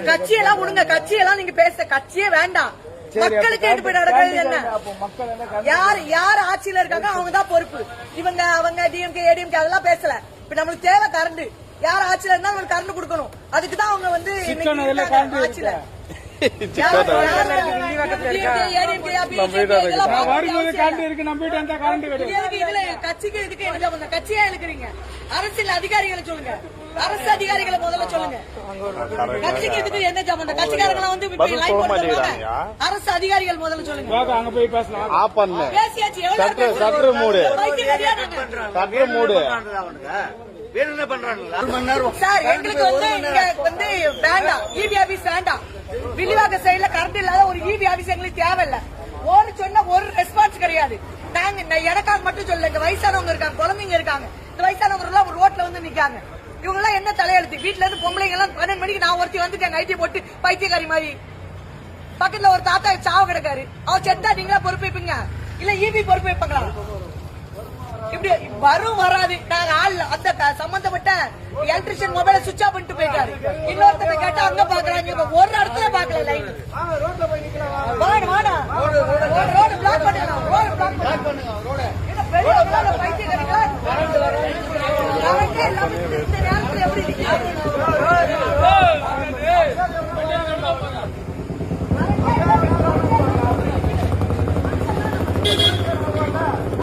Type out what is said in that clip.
கட்சியெல்லாம் விடுங்க, கட்சியெல்லாம் நீங்க பேச கட்சியே வேண்டாம். மக்களுக்கு எடுப்பு நடக்கிறது என்ன? யார் ஆட்சியில இருக்காங்க அவங்கதான் பொறுப்பு. இவங்க அவங்க டிஎம்கே ஏடிஎம்கே அதெல்லாம் பேசல. இப்ப நம்மளுக்கு தேவை கரண்ட். யார் ஆட்சியில இருந்தா அவங்களுக்கு கரண்ட் கொடுக்கணும். அதுக்குதான் அவங்க வந்து ஆட்சியில கட்சிக்கு இதுக்கு என்ன கட்சியா இருக்கிறீங்க? அரசியல் அதிகாரிகளை சொல்லுங்க, அரசு அதிகாரிகளை முதல்ல சொல்லுங்க. கட்சிக்கு இதுக்கு என்ன சம்பந்தம்? கட்சிக்காரங்களை வந்து அரசு அதிகாரிகள் முதல்ல சொல்லுங்க. பேசியாச்சு சார். எங்களுக்கு வந்து வேண்டாம், இபி ஆபீஸ் வேண்டாம். வில்லிவாக்க சைடுல கரண்ட் இல்லாத ஒரு இபி ஆபீஸ் எங்களுக்கு தேவையில்ல. ஒரு சொன்ன ஒரு ரெஸ்பான்ஸ் கிடையாது. நாங்க எனக்காக மட்டும் சொல்ல, இங்க வயசானவங்க இருக்காங்க, குழந்தைங்க இருக்காங்க. இந்த வயசானவங்க எல்லாம் ஒரு ரோட்ல வந்து நிக்காங்க. இவங்க எல்லாம் என்ன தலையெழுத்து? வீட்டுல இருந்து பொம்பளைங்க எல்லாம் 12 மணிக்கு நான் ஒருத்தி வந்துட்டேன் ஐடி போட்டு பைத்தியக்காரி மாதிரி. பக்கத்துல ஒரு தாத்தா சாவ கிடக்காரு. அவர் செத்தா நீங்களா பொறுப்பேப்பீங்க இல்ல இபி பொறுப்பேப்பாங்களா? இப்படி வரும் வராது. நாங்க ஆள் அந்த சம்பந்தப்பட்ட எலக்ட்ரிஷியன் மொபைல சுவிட்ச் ஆஃப் பண்ணிட்டு போயிட்டாரு. இன்னொருத்தர கேட்டா அங்க பாக்குறாங்க, ஒரு இடத்துல பாக்கல லைன்.